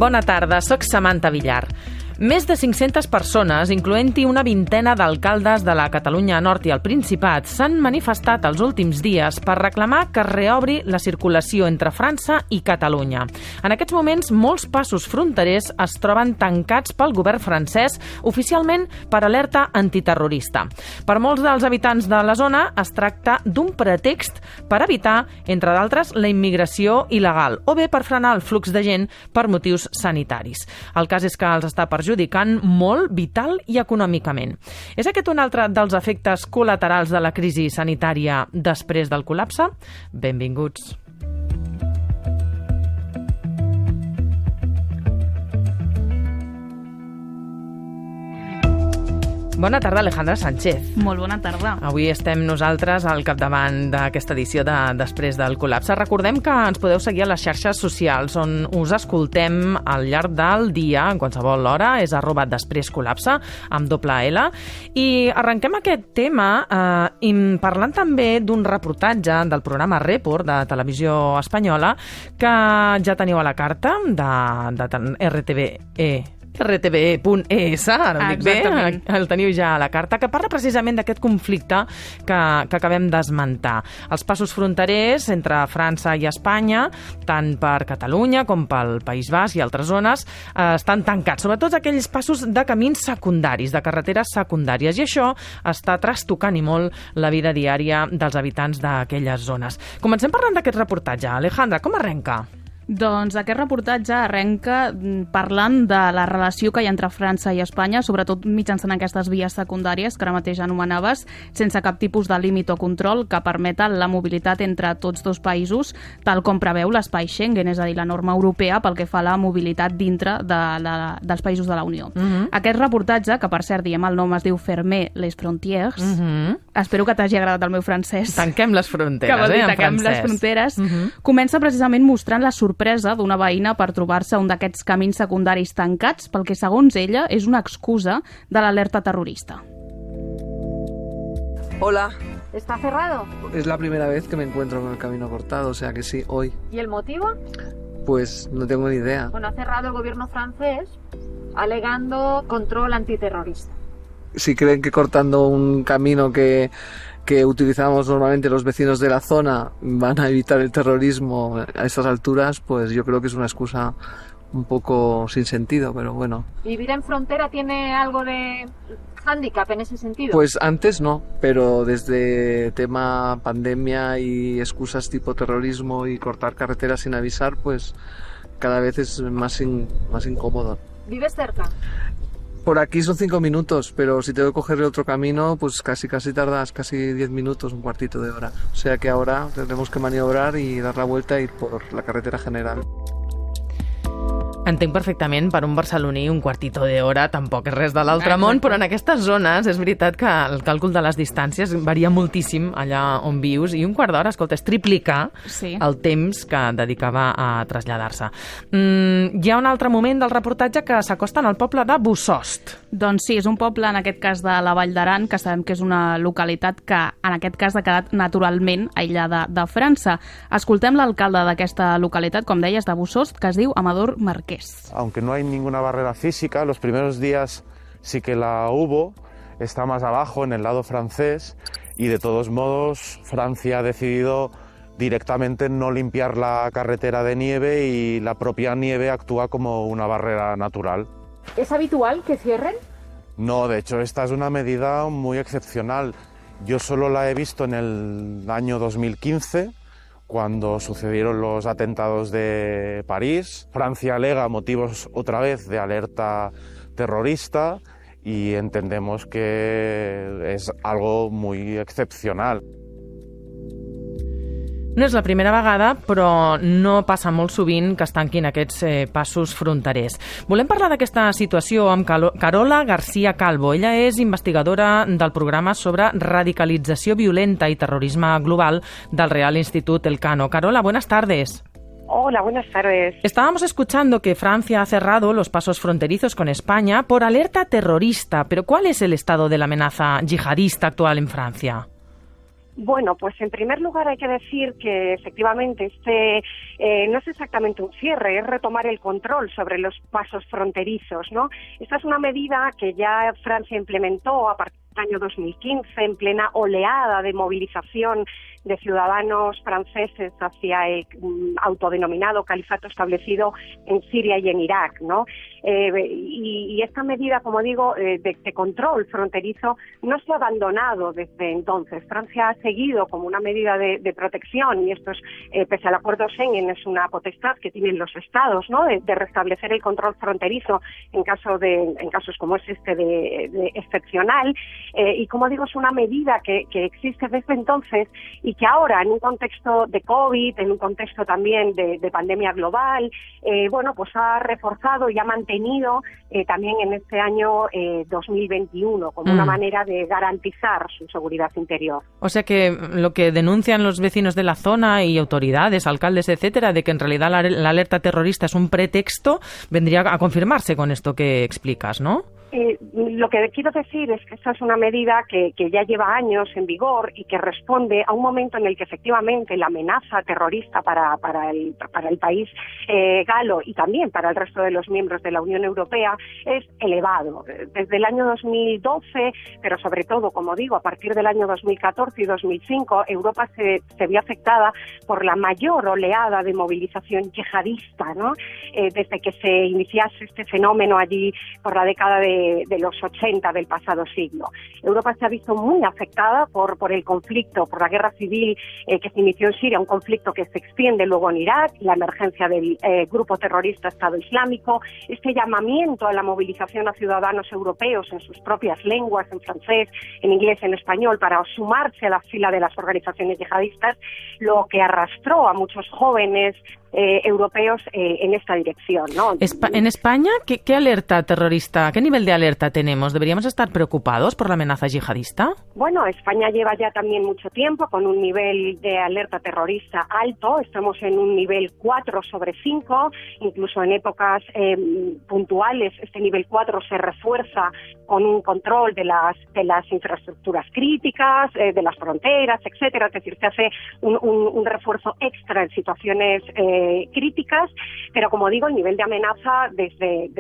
Bona tarda, soc Samantha Villar. Més de 500 persones, incloent-hi una vintena d'alcaldes de la Catalunya Nord i el Principat, s'han manifestat els últims dies per reclamar que es reobri la circulació entre França i Catalunya. En aquests moments, molts passos fronterers es troben tancats pel govern francès, oficialment per alerta antiterrorista. Per molts dels habitants de la zona, es tracta d'un pretext per evitar, entre d'altres, la immigració il·legal, o bé per frenar el flux de gent per motius sanitaris. El cas és que els està perjudicant molt vital i econòmicament. És aquest un altre dels efectes col·laterals de la crisi sanitària després del col·lapse? Benvinguts. Bona tarda, Alejandra Sánchez. Molt bona tarda. Avui estem nosaltres al capdavant d'aquesta edició de Després del col·lapse. Recordem que ens podeu seguir a les xarxes socials, on us escoltem al llarg del dia, en qualsevol hora, és @DespresCol·lapse, amb doble L. I arrenquem aquest tema parlant també d'un reportatge del programa Report de Televisió Espanyola, que ja teniu a la carta de rtve.es, ara ho dic bé, el teniu ja a la carta, que parla precisament d'aquest conflicte que acabem d'esmentar. Els passos fronterers entre França i Espanya, tant per Catalunya com pel País Basc i altres zones, estan tancats, sobretot aquells passos de camins secundaris, de carreteres secundàries, i això està trastocant i molt la vida diària dels habitants d'aquelles zones. Comencem parlant d'aquest reportatge. Alejandra, com arrenca? Doncs aquest reportatge arrenca parlant de la relació que hi ha entre França i Espanya, sobretot mitjançant aquestes vies secundàries que ara mateix anomenaves, sense cap tipus de límit o control que permeten la mobilitat entre tots dos països, tal com preveu l'espai Schengen, és a dir, la norma europea pel que fa a la mobilitat dintre dels països de la Unió. Aquest reportatge, que per cert diem el nom, es diu Fermer les frontières, espero que t'hagi agradat el meu francès. Tanquem les fronteres, que vol dir, en tanquem francès. Les fronteres. Comença precisament mostrant la sorpresa d'una veïna per trobar-se un d'aquests camins secundaris tancats pel que, segons ella, és una excusa de l'alerta terrorista. Hola. ¿Está cerrado? Es la primera vez que me encuentro con el camino cortado, o sea que sí, hoy. ¿Y el motivo? Pues no tengo ni idea. Bueno, ha cerrado el gobierno francés alegando control antiterrorista. Si creen que cortando un camino que utilizamos normalmente los vecinos de la zona van a evitar el terrorismo a estas alturas, pues yo creo que es una excusa un poco sin sentido, pero bueno. ¿Vivir en frontera tiene algo de hándicap en ese sentido? Pues antes no, pero desde tema pandemia y excusas tipo terrorismo y cortar carreteras sin avisar, pues cada vez es más incómodo. ¿Vives cerca? Por aquí son 5 minutos, pero si tengo que coger el otro camino, pues casi tardas casi 10 minutos, un cuartito de hora. O sea que ahora tendremos que maniobrar y dar la vuelta e ir por la carretera general. Entenc perfectament, per un barceloní un quartito d'hora tampoc és res de l'altre món, però en aquestes zones és veritat que el càlcul de les distàncies varia moltíssim allà on vius, i un quart d'hora, escolta, és triplicar el temps que dedicava a traslladar-se. Hi ha un altre moment del reportatge que s'acosten al poble de Bossòst. Doncs sí, és un poble, en aquest cas de la Vall d'Aran, que sabem que és una localitat que en aquest cas ha quedat naturalment aïllada de França. Escoltem l'alcalde d'aquesta localitat, com deies, de Bossòst, que es diu Amador Marquès. Aunque no hay ninguna barrera física, los primeros días sí que la hubo, está más abajo en el lado francés, y de todos modos Francia ha decidido directamente no limpiar la carretera de nieve y la propia nieve actúa como una barrera natural. ¿Es habitual que cierren? No, de hecho esta es una medida muy excepcional. Yo solo la he visto en el año 2015, cuando sucedieron los atentados de París. Francia alega motivos otra vez de alerta terrorista y entendemos que es algo muy excepcional. No és la primera vegada, però no passa molt sovint que es tanquin aquests passos fronterers. Volem parlar d'aquesta situació amb Carola García Calvo. Ella és investigadora del programa sobre radicalització violenta i terrorisme global del Real Institut Elcano. Carola, buenas tardes. Hola, buenas tardes. Estábamos escuchando que Francia ha cerrado los pasos fronterizos con España por alerta terrorista, pero ¿cuál es el estado de la amenaza yihadista actual en Francia? Bueno, pues en primer lugar hay que decir que efectivamente no es exactamente un cierre, es retomar el control sobre los pasos fronterizos, ¿no? Esta es una medida que ya Francia implementó a partir del año 2015 en plena oleada de movilización de ciudadanos franceses hacia el autodenominado califato establecido en Siria y en Irak, ¿no? Y esta medida, como digo, de control fronterizo no se ha abandonado desde entonces. Francia ha seguido como una medida de protección, y esto es, pese al acuerdo Schengen, es una potestad que tienen los estados, ¿no? De restablecer el control fronterizo en casos como es este de excepcional, y como digo, es una medida que existe desde entonces y que ahora, en un contexto de COVID, en un contexto también de pandemia global, pues ha reforzado y ha mantenido también en este año 2021 como una manera de garantizar su seguridad interior. O sea que lo que denuncian los vecinos de la zona y autoridades, alcaldes, etcétera, de que en realidad la alerta terrorista es un pretexto, vendría a confirmarse con esto que explicas, ¿no? Lo que quiero decir es que esta es una medida que ya lleva años en vigor y que responde a un momento en el que efectivamente la amenaza terrorista para el país galo y también para el resto de los miembros de la Unión Europea es elevado. Desde el año 2012, pero sobre todo, como digo, a partir del año 2014 y 2005, Europa se vio afectada por la mayor oleada de movilización yihadista, ¿no? Desde que se iniciase este fenómeno allí por la década de los 80 del pasado siglo. Europa se ha visto muy afectada por el conflicto, por la guerra civil que se inició en Siria, un conflicto que se extiende luego en Irak, la emergencia del grupo terrorista Estado Islámico, este llamamiento a la movilización a ciudadanos europeos en sus propias lenguas, en francés, en inglés, en español, para sumarse a la fila de las organizaciones yihadistas, lo que arrastró a muchos jóvenes europeos en esta dirección, ¿no? En España, ¿qué alerta terrorista, qué nivel de alerta tenemos? ¿Deberíamos estar preocupados por la amenaza yihadista? Bueno, España lleva ya también mucho tiempo con un nivel de alerta terrorista alto. Estamos en un nivel 4/5, incluso en épocas puntuales este nivel 4 se refuerza con un control de las infraestructuras críticas, de las fronteras, etcétera. Es decir, se hace un refuerzo extra en situaciones críticas, pero como digo, el nivel de amenaza desde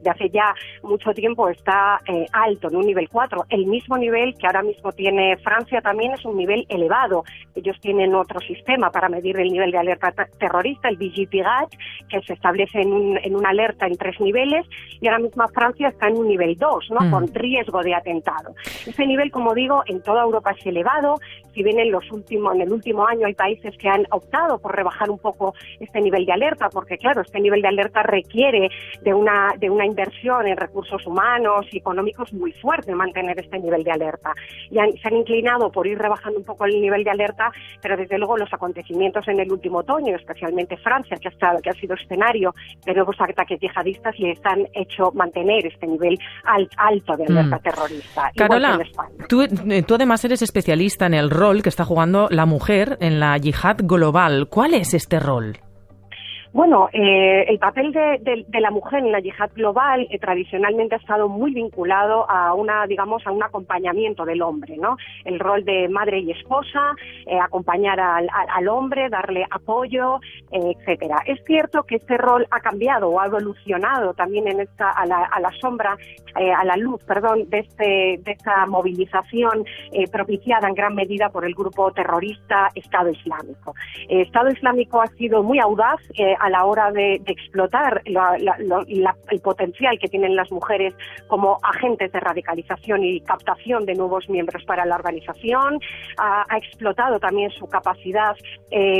hace ya mucho tiempo está alto, en un nivel 4. El mismo nivel que ahora mismo tiene Francia también es un nivel elevado. Ellos tienen otro sistema para medir el nivel de alerta terrorista, el Vigipirate, que se establece en una alerta en 3 niveles, y ahora mismo Francia está en un nivel 2, ¿no? Con riesgo de atentado. Ese nivel, como digo, en toda Europa es elevado. Si bien en el último año hay países que han optado por rebajar un poco este nivel de alerta, porque claro, este nivel de alerta requiere de una inversión en recursos humanos y económicos muy fuerte mantener este nivel de alerta. Y se han inclinado por ir rebajando un poco el nivel de alerta, pero desde luego los acontecimientos en el último otoño, especialmente Francia, que ha sido escenario de nuevos ataques yihadistas, les han hecho mantener este nivel alto de alerta terrorista. Carola, tú además eres especialista en el rol que está jugando la mujer en la yihad global. ¿Cuál es este rol? Bueno, el papel de la mujer en la yihad global tradicionalmente ha estado muy vinculado a un acompañamiento del hombre, ¿no? El rol de madre y esposa, acompañar al hombre, darle apoyo, etcétera. Es cierto que este rol ha cambiado o ha evolucionado también a la luz de esta movilización propiciada en gran medida por el grupo terrorista Estado Islámico. Estado Islámico ha sido muy audaz a la hora de explotar el potencial que tienen las mujeres como agentes de radicalización y captación de nuevos miembros para la organización. Ha explotado también su capacidad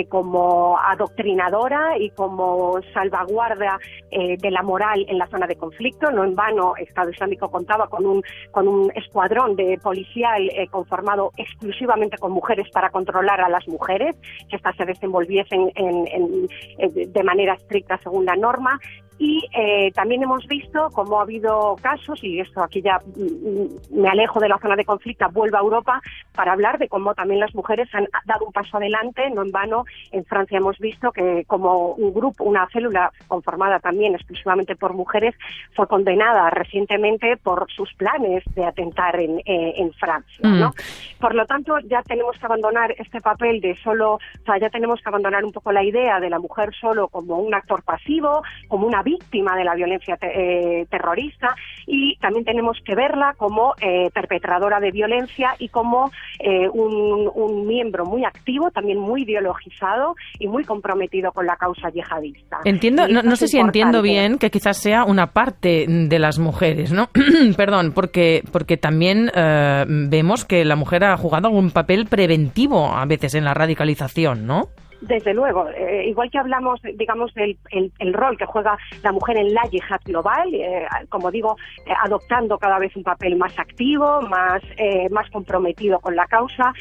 como adoctrinadora y como salvaguarda de la moral en la zona de conflicto. No en vano, Estado Islámico contaba con un escuadrón de policial conformado exclusivamente con mujeres para controlar a las mujeres, que éstas se desenvolviesen de manera estricta según la norma. Y también hemos visto cómo ha habido casos, y esto aquí ya me alejo de la zona de conflicto, vuelvo a Europa para hablar de cómo también las mujeres han dado un paso adelante. No en vano, en Francia hemos visto que como un grupo, una célula conformada también exclusivamente por mujeres, fue condenada recientemente por sus planes de atentar en Francia, ¿no? Por lo tanto, ya tenemos que abandonar este papel de solo, o sea, ya tenemos que abandonar un poco la idea de la mujer solo como un actor pasivo, como una víctima de la violencia terrorista, y también tenemos que verla como perpetradora de violencia y como un miembro muy activo, también muy ideologizado y muy comprometido con la causa yihadista. Entiendo, no sé si entiendo bien que quizás sea una parte de las mujeres, ¿no? Perdón, porque también vemos que la mujer ha jugado algún papel preventivo a veces en la radicalización, ¿no? Desde luego, igual que hablamos, digamos, del el rol que juega la mujer en la yihad global, como digo, adoptando cada vez un papel más activo, más comprometido con la causa,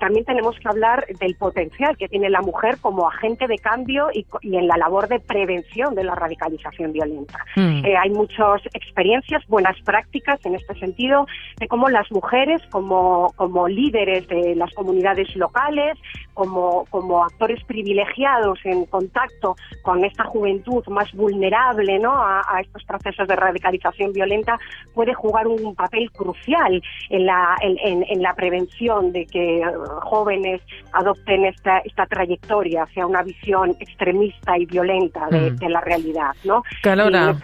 también tenemos que hablar del potencial que tiene la mujer como agente de cambio y en la labor de prevención de la radicalización violenta. Hay muchas experiencias, buenas prácticas en este sentido, de cómo las mujeres, como líderes de las comunidades locales, como actores privilegiados en contacto con esta juventud más vulnerable, ¿no?, a estos procesos de radicalización violenta, puede jugar un papel crucial en la prevención de que jóvenes adopten esta trayectoria hacia una visión extremista y violenta de la realidad, ¿no? Calora,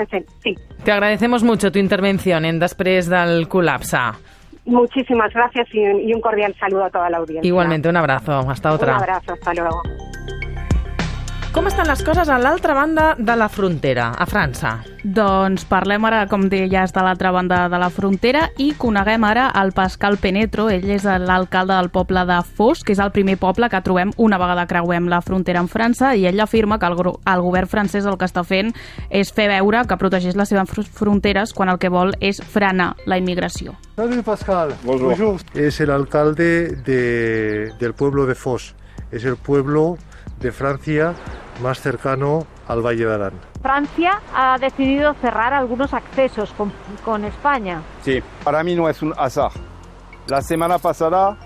sí. Te agradecemos mucho tu intervención en Després del Col·lapse. Muchísimas gracias y un cordial saludo a toda la audiencia. Igualmente, un abrazo. Hasta otra. Un abrazo, hasta luego. Com estan les coses a l'altra banda de la frontera, a França? Doncs parlem ara, com deies, de l'altra banda de la frontera i coneguem ara el Pascal Penetro. Ell és l'alcalde del poble de Fos, que és el primer poble que trobem una vegada creuem la frontera amb França, i ell afirma que el govern francès el que està fent és fer veure que protegeix les seves fronteres quan el que vol és frenar la immigració. Salut Pascal. Bonjour. Es el alcalde del pueblo de Fos. Es el pueblo de Francia más cercano al Valle de Arán. Francia ha decidido cerrar algunos accesos con España. Sí, para mí no es un azar. La semana pasada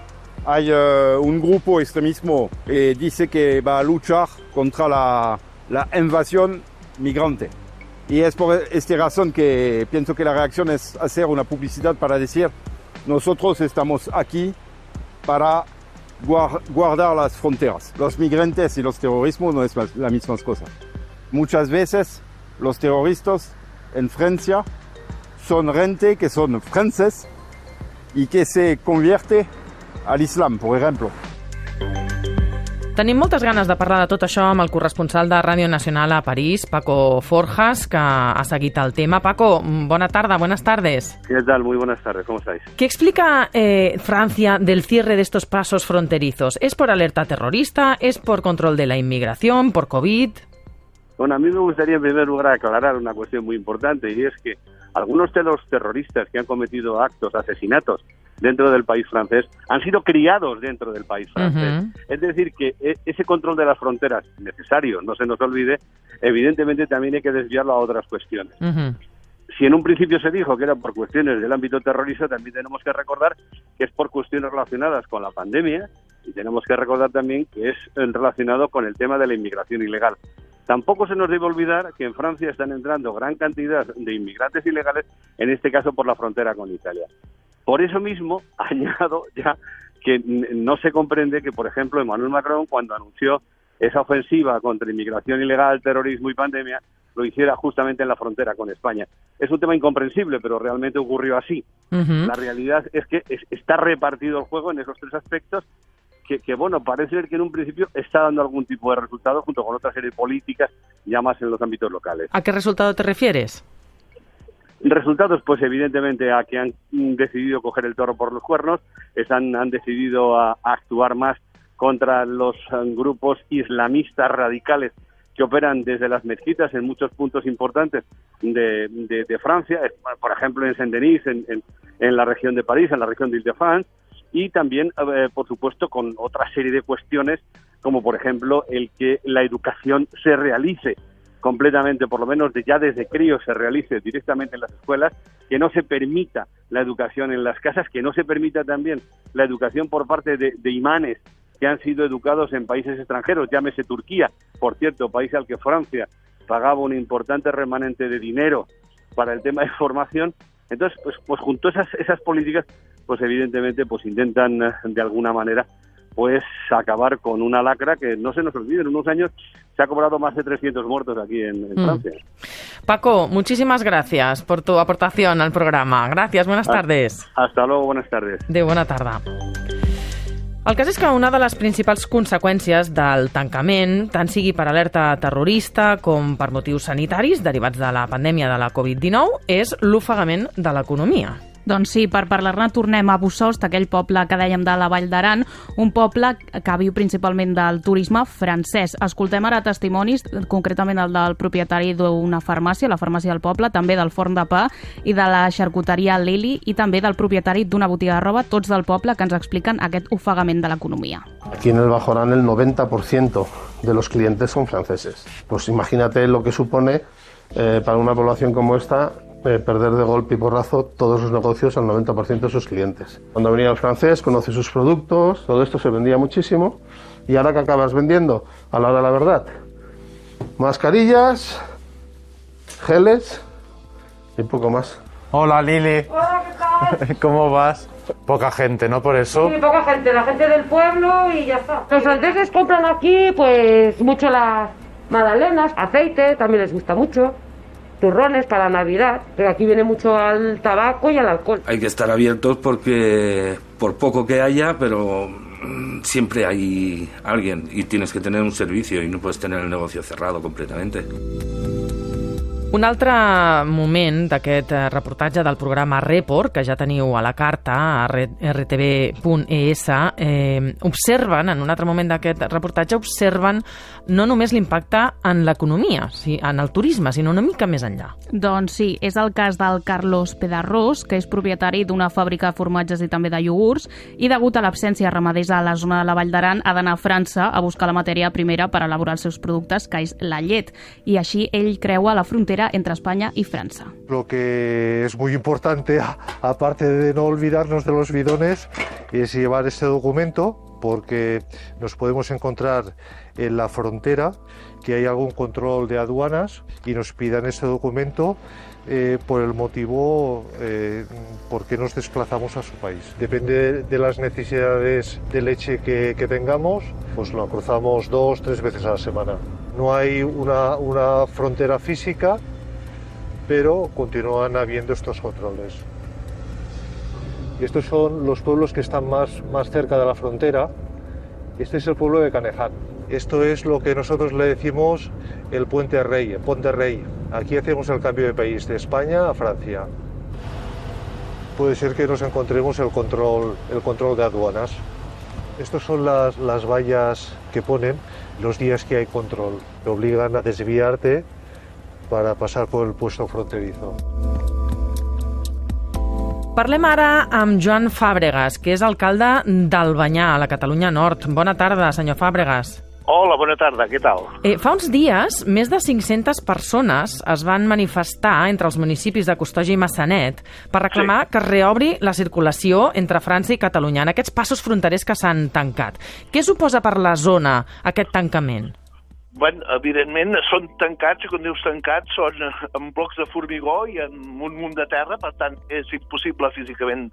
hay un grupo extremismo que dice que va a luchar contra la invasión migrante. Y es por esta razón que pienso que la reacción es hacer una publicidad para decir nosotros estamos aquí para guardar las fronteras. Los migrantes y los terrorismos no es la misma cosa. Muchas veces los terroristas en Francia son gente que son franceses y que se convierte al Islam, por ejemplo. Tenim moltes ganes de parlar de tot això amb el corresponsal de Ràdio Nacional a París, Paco Forjas, que ha seguit el tema. Paco, buenas tardes. ¿Qué tal? Muy buenas tardes, ¿cómo estáis? ¿Qué explica Francia del cierre de estos pasos fronterizos? ¿Es por alerta terrorista? ¿Es por control de la inmigración? ¿Por COVID? Bueno, a mí me gustaría en primer lugar aclarar una cuestión muy importante, y es que algunos de los terroristas que han cometido actos, asesinatos dentro del país francés, han sido criados dentro del país francés. Es decir, que ese control de las fronteras, necesario, no se nos olvide, evidentemente también hay que desviarlo a otras cuestiones. Si en un principio se dijo que era por cuestiones del ámbito terrorista, también tenemos que recordar que es por cuestiones relacionadas con la pandemia, y tenemos que recordar también que es relacionado con el tema de la inmigración ilegal. Tampoco se nos debe olvidar que en Francia están entrando gran cantidad de inmigrantes ilegales, en este caso por la frontera con Italia. Por eso mismo, añado ya que no se comprende que, por ejemplo, Emmanuel Macron, cuando anunció esa ofensiva contra inmigración ilegal, terrorismo y pandemia, lo hiciera justamente en la frontera con España. Es un tema incomprensible, pero realmente ocurrió así. La realidad es que está repartido el juego en esos tres aspectos que bueno, parece ser que en un principio está dando algún tipo de resultado junto con otra serie de políticas ya más en los ámbitos locales. ¿A qué resultado te refieres? Resultados, pues evidentemente a que han decidido coger el toro por los cuernos, han decidido a actuar más contra los grupos islamistas radicales que operan desde las mezquitas en muchos puntos importantes de Francia, por ejemplo en Saint-Denis, en la región de París, en la región de Île-de-France, y también, por supuesto, con otra serie de cuestiones, como por ejemplo el que la educación se realice completamente, por lo menos ya desde crío, se realice directamente en las escuelas, que no se permita la educación en las casas, que no se permita también la educación por parte de imanes que han sido educados en países extranjeros, llámese Turquía, por cierto, país al que Francia pagaba un importante remanente de dinero para el tema de formación. Entonces, pues junto a esas políticas, pues evidentemente pues intentan de alguna manera pues acabar con una lacra que, no se nos olvide, en unos años se ha cobrado más de 300 muertos aquí en Francia. Paco, muchísimas gracias por tu aportación al programa. Gracias, buenas tardes. Hasta luego, buenas tardes. Adéu, bona tarda. El cas és que una de les principals conseqüències del tancament, tant sigui per alerta terrorista com per motius sanitaris derivats de la pandèmia de la Covid-19, és l'ofegament de l'economia. Doncs sí, per parlar-ne tornem a Bussost, aquell poble que dèiem de la Vall d'Aran, un poble que viu principalment del turisme francès. Escoltem ara testimonis, concretament el del propietari d'una farmàcia, la farmàcia del poble, també del forn de pa i de la xarcuteria Lili i també del propietari d'una botiga de roba, tots del poble, que ens expliquen aquest ofegament de l'economia. Aquí en el Bajo Arán el 90% de los clientes son franceses. Pues imagínate lo que supone para una población como esta perder de golpe y porrazo todos los negocios al 90% de sus clientes. Cuando venía el francés, conoce sus productos, todo esto se vendía muchísimo. ¿Y ahora qué acabas vendiendo? A la hora de la verdad, mascarillas, geles y poco más. Hola Lili. Hola, ¿qué tal? ¿Cómo vas? Poca gente, ¿no? Por eso. Sí, poca gente, la gente del pueblo y ya está. Los franceses compran aquí pues mucho las magdalenas, aceite, también les gusta mucho. Turrones para Navidad, pero aquí viene mucho al tabaco y al alcohol. Hay que estar abiertos porque por poco que haya, pero siempre hay alguien y tienes que tener un servicio y no puedes tener el negocio cerrado completamente. Un altre moment d'aquest reportatge del programa Report, que ja teniu a la carta a rtv.es, observen, en un altre moment d'aquest reportatge, observen no només l'impacte en l'economia, en el turisme, sinó una mica més enllà. Doncs sí, és el cas del Carlos Pedarrós, que és propietari d'una fàbrica de formatges i també de iogurts, i degut a l'absència de ramaders a la zona de la Vall d'Aran, ha d'anar a França a buscar la matèria primera per elaborar els seus productes, que és la llet. I així ell creua la frontera entre España y Francia. Lo que es muy importante, aparte de no olvidarnos de los bidones, es llevar este documento, porque nos podemos encontrar en la frontera que hay algún control de aduanas y nos pidan este documento por el motivo por qué nos desplazamos a su país. Depende de las necesidades de leche que tengamos, pues lo cruzamos 2-3 veces a la semana. No hay una frontera física, pero continúan habiendo estos controles. Y estos son los pueblos que están más cerca de la frontera. Este es el pueblo de Caneján. Esto es lo que nosotros le decimos el Puente Rey, el Pont de Rey. Aquí hacemos el cambio de país, de España a Francia. Puede ser que nos encontremos el control de aduanas. Estas son las vallas que ponen los días que hay control. Te obligan a desviarte para passar por el puesto fronterizo. Parlem ara amb Joan Fàbregas, que és alcalde d'Albanyà, a la Catalunya Nord. Bona tarda, senyor Fàbregas. Hola, bona tarda, què tal? Fa uns dies, més de 500 persones es van manifestar entre els municipis de Costoja i Massanet per reclamar que es reobri la circulació entre França i Catalunya en aquests passos fronterers que s'han tancat. Què suposa per la zona aquest tancament? Bueno, evidentment són tancats, i quan dius tancats són en blocs de formigó i en un munt de terra, per tant és impossible físicament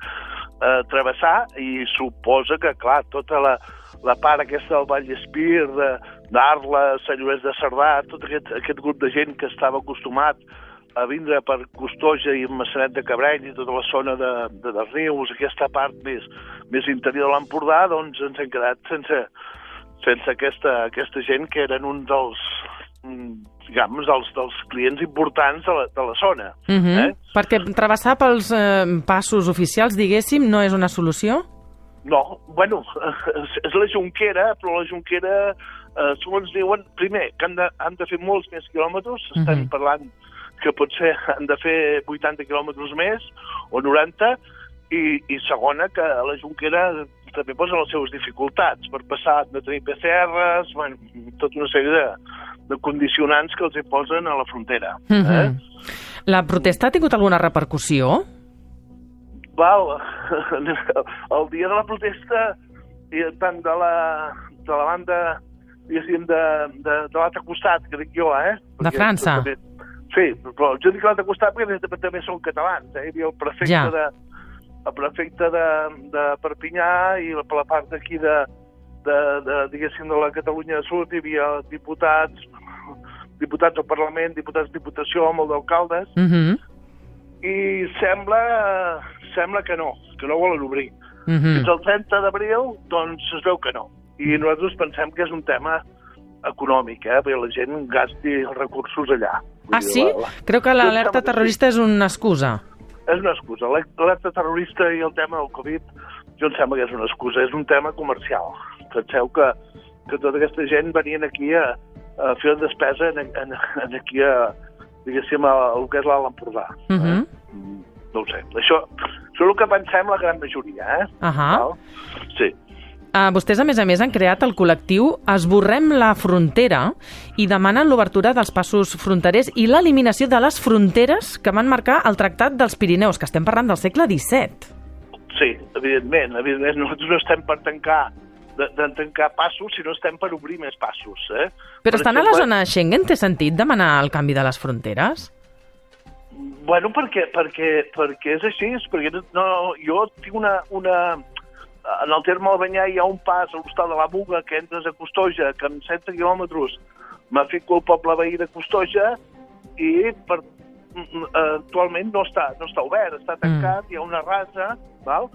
travessar, i suposa que, clar, tota la part aquesta del Vallespir, d'Arla, Sant Llorenç de Cerdà, tot aquest grup de gent que estava acostumat a vindre per Costoja i Massanet de Cabreny i tota la zona de Rius, aquesta part més interior de l'Empordà, doncs ens hem quedat sense aquesta gent que eren un dels clients importants de la zona. Perquè travessar pels passos oficials, diguéssim, no és una solució? No, bueno, és la Jonquera, però la Jonquera, segons diuen, primer, que han de fer molts més quilòmetres, estan parlant que potser han de fer 80 quilòmetres més, o 90, i segona, que la Jonquera també posen les seves dificultats per passar de tenir PCRs, bueno, tota una sèrie condicionants que els hi posen a la frontera. La protesta ha tingut alguna repercussió? El dia de la protesta, tant de la banda, diguéssim, de l'altre costat, que dic jo, De França? Sí, però jo dic l'altre costat perquè també són catalans, Hi havia el prefecte de Perpinyà i per la part d'aquí diguéssim, de la Catalunya Sud hi havia diputats al Parlament, diputats de Diputació, amb el d'alcaldes, i sembla que no volen obrir. Fins al 30 d'abril, doncs es veu que no. I nosaltres pensem que és un tema econòmic, perquè la gent gasti els recursos allà. Sí? Creu que l'alerta terrorista és una excusa? És una excusa. L'alerta terrorista i el tema del Covid, jo em sembla que és una excusa. És un tema comercial. Penseu que tota aquesta gent venien aquí a fer la despesa aquí diguéssim, el que és l'Alt Empordà. No ho sé. Això és el que pensem la gran majoria, Sí. Vostès, a més, han creat el col·lectiu Esborrem la frontera i demanen l'obertura dels passos fronterers i l'eliminació de les fronteres que van marcar el Tractat dels Pirineus, que estem parlant del segle XVII. Sí, evidentment. Nosaltres no estem per tancar passos, sinó estem per obrir més passos. Però estan a la zona Schengen, té sentit demanar el canvi de les fronteres? Bueno, perquè és així, perquè jo tinc una... En el terme Albanyà hi ha un pas a l'hostal de la Muga que entres a Costoja, que amb 16 quilòmetres m'ha fet el poble veí de Costoja i actualment no està obert, està tancat, hi ha una rasa, ho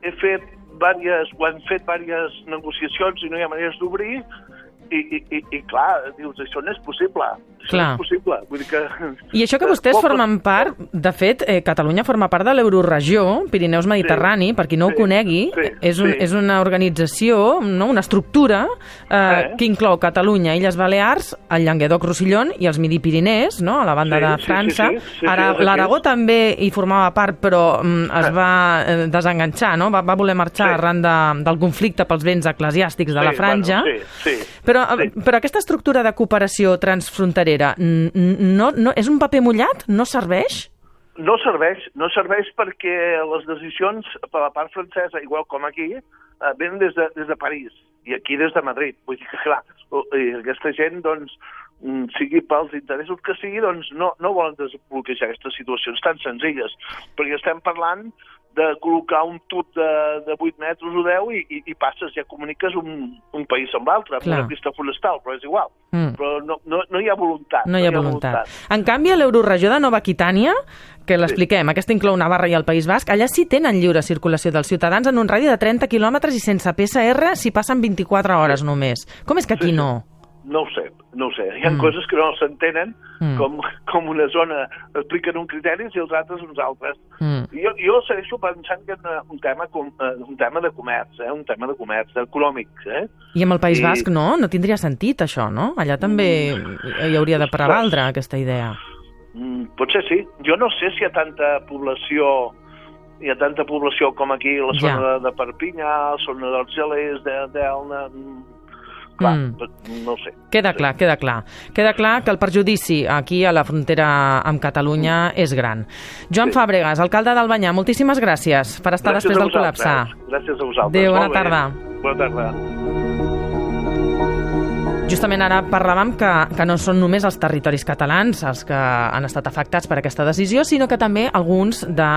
hem fet diverses negociacions i no hi ha maneres d'obrir i clar, dius, això no és possible. Això no és possible. Vull dir que... I això que vostès formen part, de fet, Catalunya forma part de l'Euroregió, Pirineus Mediterrani, per qui no ho conegui, és una organització, una estructura que inclou Catalunya, Illes Balears, el Llenguadoc-Roussillon i els Midi-Pirinès, a la banda de França. Ara, l'Aragó també hi formava part, però es va desenganxar, va voler marxar arran del conflicte pels béns eclesiàstics de la Franja. Però aquesta estructura de cooperació transfronterera és un paper mullat? No serveix? No serveix perquè les decisions per la part francesa, igual com aquí, venen des de París i aquí des de Madrid. Vull dir que, clar, aquesta gent, doncs, sigui pels interessos que sigui, doncs no volen desbloquejar aquestes situacions tan senzilles, perquè estem parlant de col·locar un tub de 8 metres o 10 i passes, ja comuniques un país amb l'altre, amb una pista forestal, però és igual. Però no hi ha voluntat. No hi ha voluntat. En canvi, a l'Euroregió de Nova Aquitània, que l'expliquem, aquesta inclou Navarra i el País Basc, allà sí tenen lliure circulació dels ciutadans en un radi de 30 quilòmetres i sense PCR si passen 24 hores només. Com és que aquí no? No ho sé. Hi ha coses que no s'entenen, com una zona expliquen un criteri i els altres uns altres. Jo segueixo pensant que és un tema de comerç, econòmic. I amb el País Basc no tindria sentit això, no? Allà també hi hauria de prevaldre aquesta idea. Potser sí. Jo no sé si hi ha tanta població com aquí, la zona de Perpinyà, la zona d'Argelers, d'Elna... Clar, no ho sé. Queda clar. Queda clar que el perjudici aquí a la frontera amb Catalunya és gran. Joan Fàbregas, alcalde d'Albanyà, moltíssimes gràcies per estar després del col·lapse. Gràcies a vosaltres. Adéu, bona tarda. Bona tarda. Justament ara parlàvem que no són només els territoris catalans els que han estat afectats per aquesta decisió, sinó que també alguns de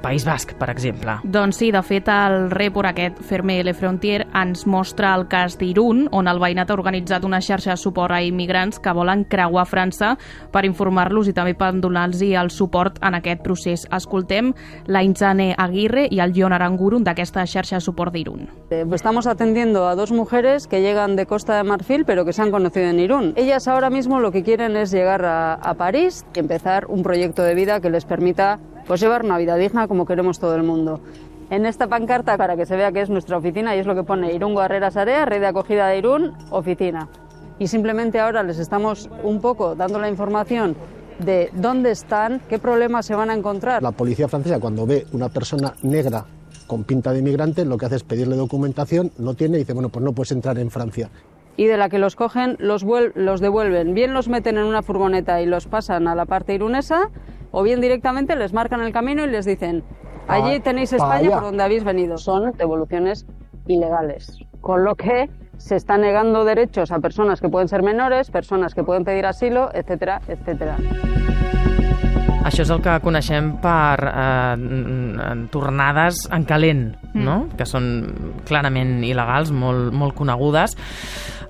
País Basc, per exemple. Doncs sí, de fet, el report aquest, Fermé Le Frontier, ens mostra el cas d'Irun, on el veïnat ha organitzat una xarxa de suport a immigrants que volen creuar França per informar-los i també per donar-los el suport en aquest procés. Escoltem la Inzane Aguirre i el Jon Arangurun d'aquesta xarxa de suport d'Irun. Estamos atendiendo a 2 mujeres que llegan de Costa de Marfil, pero que se han conocido en Irún. Ellas ahora mismo lo que quieren es llegar a París y empezar un proyecto de vida que les permita llevar una vida digna como queremos todo el mundo. En esta pancarta, para que se vea que es nuestra oficina, y es lo que pone Irún Guarreras Area, Red de Acogida de Irún, oficina. Y simplemente ahora les estamos un poco dando la información de dónde están, qué problemas se van a encontrar. La policía francesa, cuando ve una persona negra con pinta de inmigrante, lo que hace es pedirle documentación, no tiene, y dice, bueno, pues no puedes entrar en Francia. y de la que los cogen los devuelven. Bien los meten en una furgoneta y los pasan a la parte irunesa, o bien directamente les marcan el camino y les dicen: allí tenéis España por donde habéis venido. Son devoluciones ilegales, con lo que se está negando derechos a personas que pueden ser menores, personas que pueden pedir asilo, etcétera, etcétera. Això és el que coneixem per tornades en calent, no? Que són clarament il·legals, molt conegudes.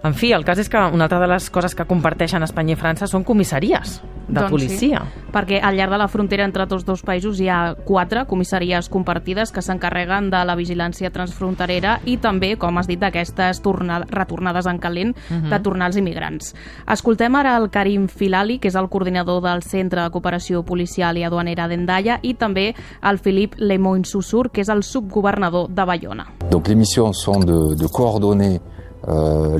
En fi, el cas és que una altra de les coses que comparteixen Espanya i França són comissaries de policia. Sí, perquè al llarg de la frontera entre tots dos països hi ha 4 comissaries compartides que s'encarreguen de la vigilància transfronterera i també, com has dit, d'aquestes retornades en calent de tornar els immigrants. Escoltem ara el Karim Filali, que és el coordinador del Centre de Cooperació Policial i Aduanera d'Hendaia, i també el Philippe Lemoyne-Saussure, que és el subgovernador de Bayona. Donc les missions sont de coordonner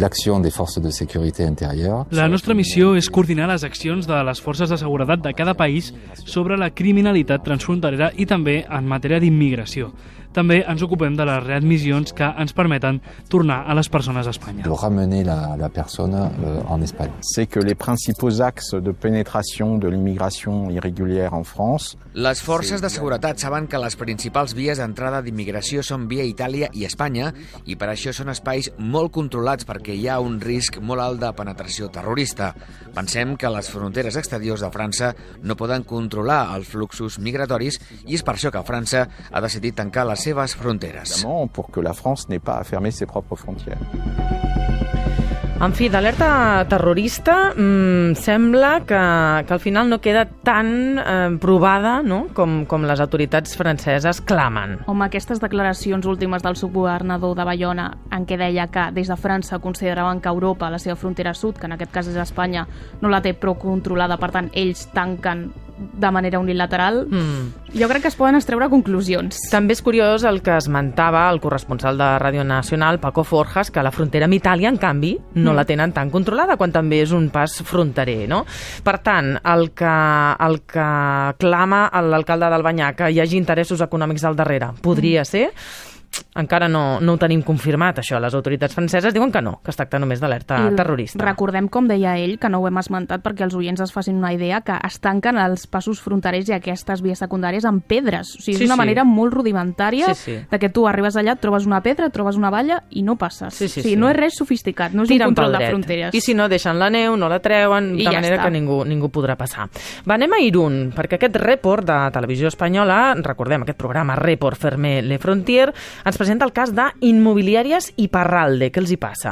l'acció des forces de sécurité intérieure. La nostra missió és coordinar les accions de les forces de seguretat de cada país sobre la criminalitat transfronterera i també en matèria d'immigració. També ens ocupem de les readmissions que ens permeten tornar a les persones a Espanya. De ramener la persona en Espagne. C'est que les principaux axes de pénétration de l'immigration irrégulière en France. Les forces de seguretat saben que les principals vies d'entrada d'immigració són via Itàlia i Espanya i per això són espais molt controlats perquè hi ha un risc molt alt de penetració terrorista. Pensem que les fronteres exteriors de França no poden controlar els fluxos migratoris i és per això que França ha decidit tancar les seves fronteres. Pour que la France n'ait pas à fermer ses propres frontières. En fi, d'alerta terrorista sembla que al final no queda tan provada, no?, com les autoritats franceses clamen. Home, aquestes declaracions últimes del subgovernador de Bayona, en què deia que des de França consideraven que Europa, la seva frontera sud, que en aquest cas és Espanya, no la té prou controlada, per tant, ells tanquen de manera unilateral, jo crec que es poden extreure conclusions. També és curiós el que esmentava el corresponsal de Ràdio Nacional, Paco Forjas, que la frontera amb Itàlia, en canvi, no la tenen tan controlada, quan també és un pas fronterer, no? Per tant, el que clama l'alcalde d'Albanyà, que hi hagi interessos econòmics al darrere, podria ser... Encara no ho tenim confirmat, això. Les autoritats franceses diuen que no, que es tracta només d'alerta terrorista. Recordem, com deia ell, que no ho hem esmentat perquè els oients es facin una idea, que es tanquen els passos fronterers i aquestes vies secundàries amb pedres. O sigui, és una manera molt rudimentària de que tu arribes allà, et trobes una pedra, et trobes una valla i no passes. O sigui, no és res sofisticat, no és un control de fronteres. I si no, deixen la neu, no la treuen, de manera que ningú podrà passar. Va, anem a Irún, perquè aquest report de Televisió Espanyola, recordem aquest programa Report Fermé Le Frontier, ens presenta el cas d'Immobiliàries Iparralde. Què els hi passa?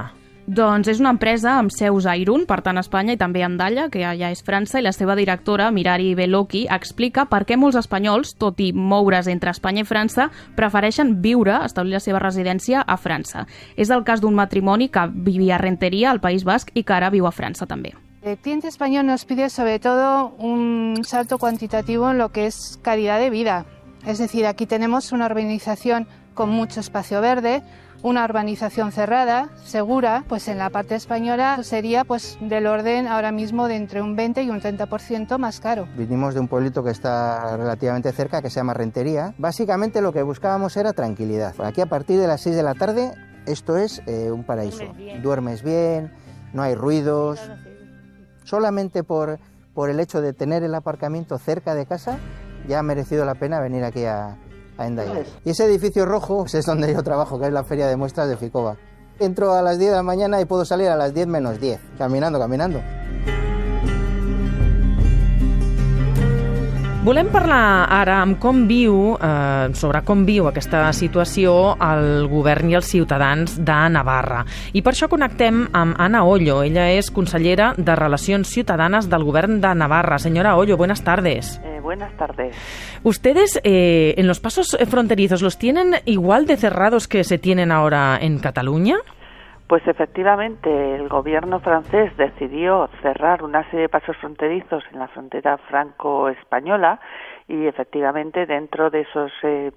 Doncs és una empresa amb seus a Irún, per tant a Espanya, i també a Hendaia, que ja és França, i la seva directora, Mirari Bellocchi, explica per què molts espanyols, tot i moure's entre Espanya i França, prefereixen establir la seva residència a França. És el cas d'un matrimoni que vivia a Renteria, al País Basc, i que ara viu a França també. El cliente español nos pide sobre todo un salto cuantitativo en lo que es calidad de vida. Es decir, aquí tenemos una urbanización con mucho espacio verde, una urbanización cerrada, segura, pues en la parte española sería pues del orden ahora mismo de entre un 20 y un 30% más caro. Vinimos de un pueblito que está relativamente cerca, que se llama Rentería. Básicamente lo que buscábamos era tranquilidad. Aquí a partir de las 6 de la tarde esto es un paraíso. Duermes bien, no hay ruidos. Solamente por el hecho de tener el aparcamiento cerca de casa ya ha merecido la pena venir aquí a Hendaia. Y ese edificio rojo es donde yo trabajo, que es la feria de muestras de Ficoba. Entro a las 10 de la mañana y puedo salir a las 10 menos 10, caminando. Volem parlar ara sobre com viu aquesta situació el govern i els ciutadans de Navarra. I per això connectem amb Ana Ollo. Ella és consellera de Relacions Ciutadanas del govern de Navarra. Señora Ollo, buenas tardes. Buenas tardes. ¿Ustedes en los pasos fronterizos los tienen igual de cerrados que se tienen ahora en Cataluña? Pues efectivamente, el gobierno francés decidió cerrar una serie de pasos fronterizos en la frontera franco-española y efectivamente dentro de esos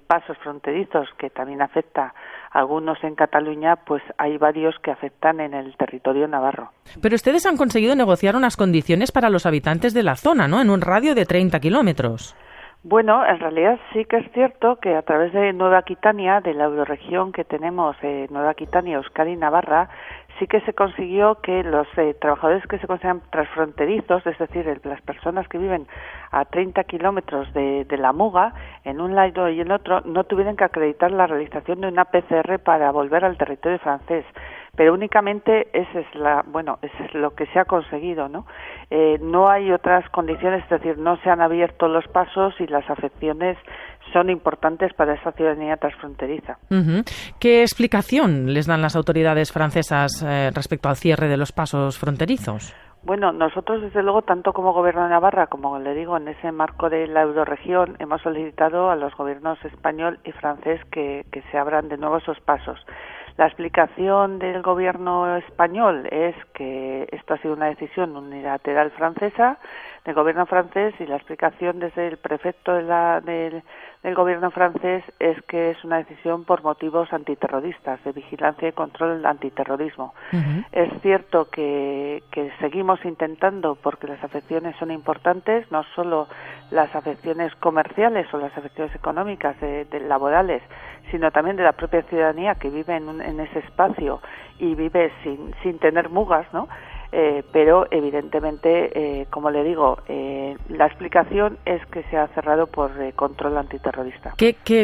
pasos fronterizos que también afecta a algunos en Cataluña, pues hay varios que afectan en el territorio navarro. Pero ustedes han conseguido negociar unas condiciones para los habitantes de la zona, ¿no?, en un radio de 30 kilómetros. Bueno, en realidad sí que es cierto que a través de Nueva Aquitania, de la euroregión que tenemos, Nueva Aquitania, Euskadi y Navarra, sí que se consiguió que los trabajadores que se consideran transfronterizos, es decir, las personas que viven a 30 kilómetros de la Muga, en un lado y en otro, no tuvieran que acreditar la realización de una PCR para volver al territorio francés. Pero únicamente eso es lo que se ha conseguido, ¿no? No hay otras condiciones, es decir, no se han abierto los pasos y las afecciones son importantes para esa ciudadanía transfronteriza. ¿Qué explicación les dan las autoridades francesas respecto al cierre de los pasos fronterizos? Bueno, nosotros desde luego, tanto como Gobierno de Navarra, como le digo, en ese marco de la euroregión, hemos solicitado a los gobiernos español y francés que se abran de nuevo esos pasos. La explicación del gobierno español es que esto ha sido una decisión unilateral francesa, del gobierno francés, y la explicación desde el prefecto del gobierno francés es que es una decisión por motivos antiterroristas, de vigilancia y control del antiterrorismo. Es cierto que seguimos intentando, porque las afecciones son importantes, no solo las afecciones comerciales o las afecciones económicas, laborales, sino también de la propia ciudadanía que vive en ese espacio y vive sin tener mugas, ¿no? Pero evidentemente, como le digo, la explicación es que se ha cerrado por control antiterrorista.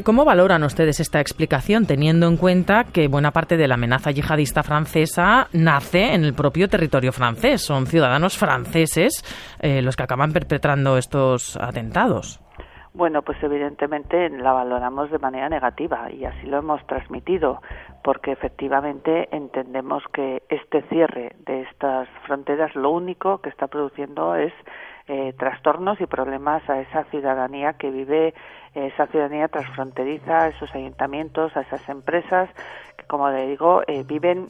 ¿Cómo valoran ustedes esta explicación, teniendo en cuenta que buena parte de la amenaza yihadista francesa nace en el propio territorio francés? Son ciudadanos franceses los que acaban perpetrando estos atentados. Bueno, pues evidentemente la valoramos de manera negativa y así lo hemos transmitido, porque efectivamente entendemos que este cierre de estas fronteras lo único que está produciendo es trastornos y problemas a esa ciudadanía que vive, esa ciudadanía transfronteriza, a esos ayuntamientos, a esas empresas que, como le digo, viven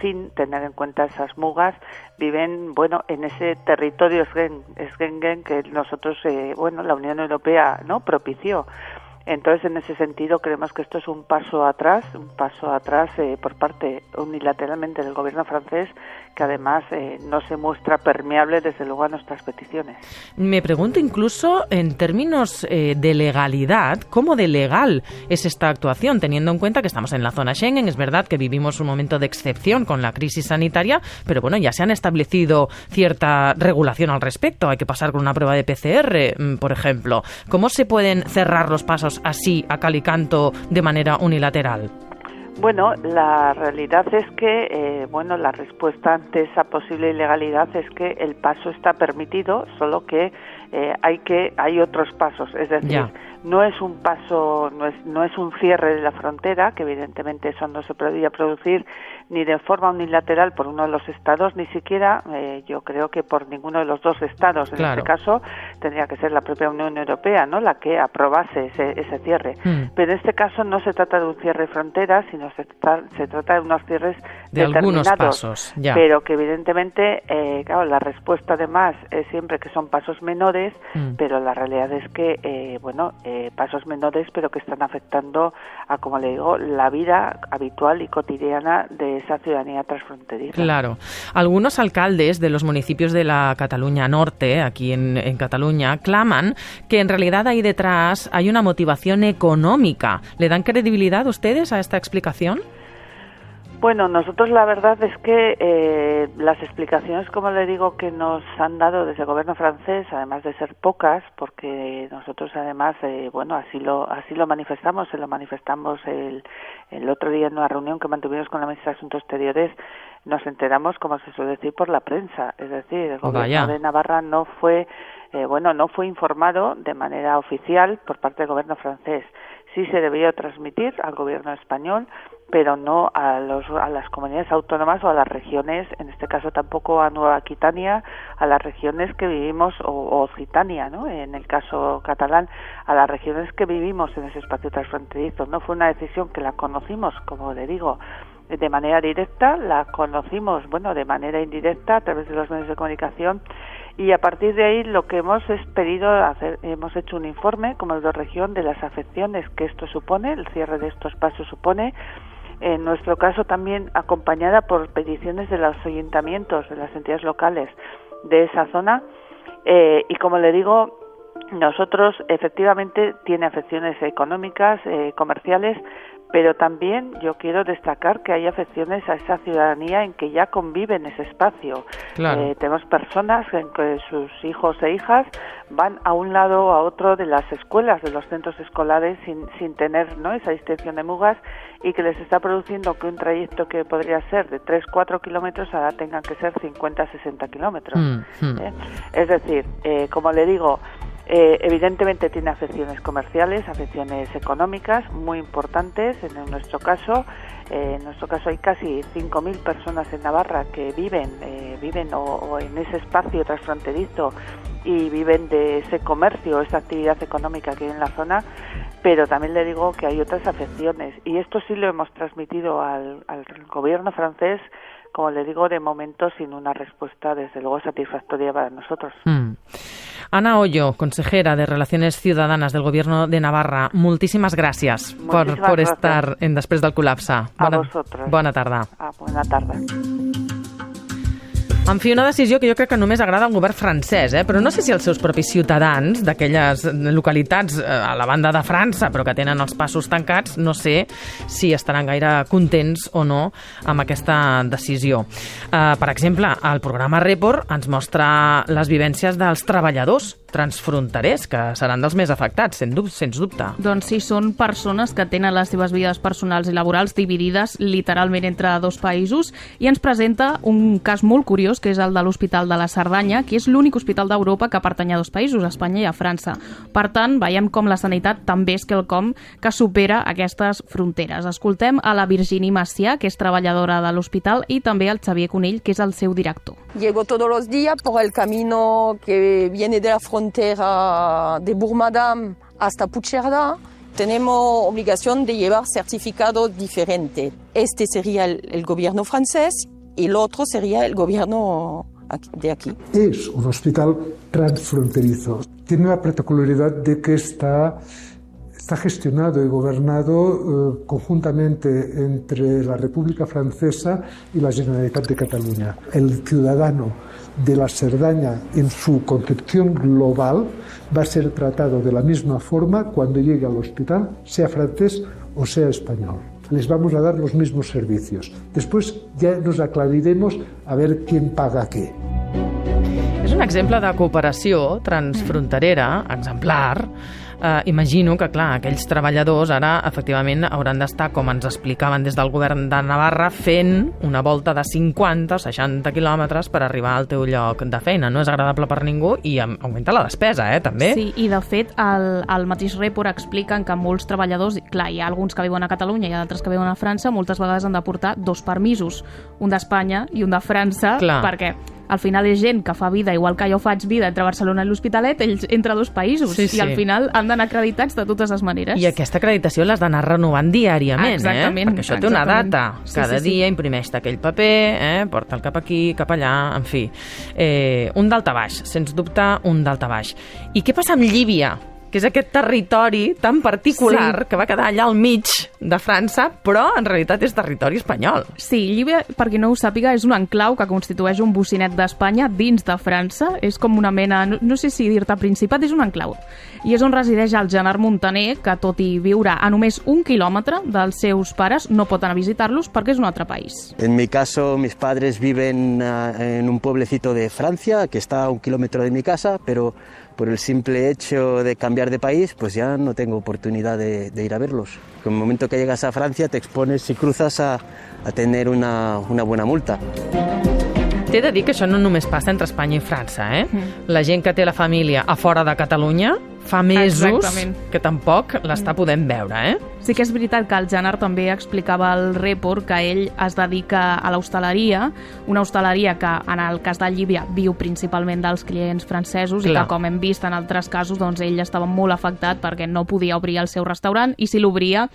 sin tener en cuenta esas mugas, viven, en ese territorio Schengen que nosotros, la Unión Europea, ¿no?, propició. Entonces, en ese sentido, creemos que esto es un paso atrás por parte unilateralmente del gobierno francés, que además no se muestra permeable, desde luego, a nuestras peticiones. Me pregunto incluso en términos de legalidad, ¿cómo de legal es esta actuación? Teniendo en cuenta que estamos en la zona Schengen, es verdad que vivimos un momento de excepción con la crisis sanitaria, pero ya se han establecido cierta regulación al respecto. Hay que pasar con una prueba de PCR, por ejemplo. ¿Cómo se pueden cerrar los pasos así, a cal y canto, de manera unilateral? Bueno, la realidad es que, la respuesta ante esa posible ilegalidad es que el paso está permitido, solo que hay otros pasos, es decir, no es un paso, no es un cierre de la frontera, que evidentemente eso no se podría producir ni de forma unilateral por uno de los estados, ni siquiera yo creo que por ninguno de los dos estados. En este caso tendría que ser la propia Unión Europea, ¿no?, la que aprobase ese cierre. Pero en este caso no se trata de un cierre de fronteras, sino se trata de unos cierres de algunos pasos, pero que evidentemente, la respuesta además es siempre que son pasos menores, pero la realidad es que, pasos menores, pero que están afectando a, como le digo, la vida habitual y cotidiana de esa ciudadanía transfronteriza. Claro. Algunos alcaldes de los municipios de la Cataluña Norte, aquí en Cataluña, claman que en realidad ahí detrás hay una motivación económica. ¿Le dan credibilidad ustedes a esta explicación? Bueno, nosotros la verdad es que las explicaciones, como le digo, que nos han dado desde el gobierno francés, además de ser pocas, porque nosotros además, así lo manifestamos, se lo manifestamos el otro día en una reunión que mantuvimos con la ministra de Asuntos Exteriores, nos enteramos, como se suele decir, por la prensa, es decir, el gobierno de Navarra no fue informado de manera oficial por parte del gobierno francés. Sí se debió transmitir al gobierno español, pero no a las comunidades autónomas o a las regiones, en este caso tampoco a Nueva Aquitania, a las regiones que vivimos, o Occitania, ¿no?, en el caso catalán, a las regiones que vivimos en ese espacio transfronterizo. No fue una decisión que la conocimos, como le digo, de manera directa, la conocimos, de manera indirecta a través de los medios de comunicación, y a partir de ahí lo que hemos hemos hecho un informe como Euroregión de las afecciones que esto supone, el cierre de estos pasos supone, en nuestro caso también acompañada por peticiones de los ayuntamientos, de las entidades locales de esa zona, y como le digo, Nosotros, efectivamente, tiene afecciones económicas, comerciales, pero también yo quiero destacar que hay afecciones a esa ciudadanía en que ya convive en ese espacio. Claro. Tenemos personas en que sus hijos e hijas van a un lado o a otro de las escuelas, de los centros escolares, sin tener, ¿no?, esa distinción de mugas, y que les está produciendo que un trayecto que podría ser de 3-4 kilómetros ahora tengan que ser 50-60 kilómetros. Es decir, como le digo, evidentemente tiene afecciones comerciales, afecciones económicas muy importantes. En nuestro caso hay casi 5.000 personas en Navarra que viven o en ese espacio transfronterizo y viven de ese comercio, esa actividad económica que hay en la zona, pero también le digo que hay otras afecciones, y esto sí lo hemos transmitido al gobierno francés, como le digo, de momento sin una respuesta, desde luego, satisfactoria para nosotros. Ana Ollo, consejera de Relaciones Ciudadanas del Gobierno de Navarra, moltíssimes gràcies per estar en Després del Col·lapse. A vosaltres. Bona tarda. Bona tarda. En fi, una decisió que jo crec que només agrada al govern francès, però no sé si els seus propis ciutadans d'aquelles localitats a la banda de França, però que tenen els passos tancats, no sé si estaran gaire contents o no amb aquesta decisió. Per exemple, el programa Report ens mostra les vivències dels treballadors transfronterers, que seran dels més afectats, sens dubte. Doncs sí, són persones que tenen les seves vides personals i laborals dividides literalment entre dos països, i ens presenta un cas molt curiós, que és el de l'Hospital de la Cerdanya, que és l'únic hospital d'Europa que pertany a dos països, a Espanya i a França. Per tant, veiem com la sanitat també és quelcom que supera aquestes fronteres. Escoltem a la Virginie Macià, que és treballadora de l'hospital, i també al Xavier Conill, que és el seu director. Llego todos los días por el camino que viene de la frontera de Bourg-Madame hasta Puigcerdà. Tenemos obligación de llevar certificados diferentes. Este sería el gobierno francés y el otro sería el gobierno de aquí. Es un hospital transfronterizo. Tiene la particularidad de que está gestionado y gobernado conjuntamente entre la República Francesa y la Generalitat de Cataluña. El ciudadano de la Cerdaña, en su concepción global, va a ser tratado de la misma forma cuando llegue al hospital, sea francés o sea español. Les vamos a dar los mismos servicios. Después ya nos aclariremos a ver quién paga qué. És un exemple de cooperació transfronterera, exemplar. Imagino que, clar, aquells treballadors ara efectivament hauran d'estar, com ens explicaven des del govern de Navarra, fent una volta de 50 o 60 quilòmetres per arribar al teu lloc de feina. No és agradable per ningú i augmenta la despesa, també. Sí, i de fet al mateix Report expliquen que molts treballadors, clar, hi ha alguns que viuen a Catalunya i altres que viuen a França, moltes vegades han de portar dos permisos, un d'Espanya i un de França, perquè al final és gent que fa vida, igual que jo faig vida entre Barcelona i l'Hospitalet, ells entre dos països, i al final han d'anar acreditats de totes les maneres. I aquesta acreditació l'has d'anar renovant diàriament, exactament, perquè això té una data. Cada dia imprimeix aquell paper, porta'l cap aquí, cap allà, en fi. Un daltabaix, sens dubte un daltabaix. I què passa amb Llívia? Que és aquest territori tan particular que va quedar allà al mig de França, però en realitat és territori espanyol. Sí, Llívia, per qui no ho sàpiga, és un enclau que constitueix un bocinet d'Espanya dins de França. És com una mena, no sé si dir-te principat, és un enclau. I és on resideix el Gerard Montaner, que tot i viure a només 1 quilòmetre dels seus pares, no pot anar a visitar-los perquè és un altre país. En mi caso, mis padres viven en un pueblecito de Francia, que está a 1 kilómetro de mi casa, pero por el simple hecho de cambiar de país, pues ya no tengo oportunidad de ir a verlos. En el momento que llegas a Francia te expones, si cruzas, a tener una buena multa. T'he de dir que això no només passa entre Espanya i França, La gent que té la família a fora de Catalunya fa mesos que tampoc l'està podent veure, Sí que és veritat que el Gerard també explicava al Report que ell es dedica a l'hostaleria, una hostaleria que en el cas de Llívia viu principalment dels clients francesos i que, com hem vist en altres casos, doncs ell estava molt afectat perquè no podia obrir el seu restaurant i si l'obria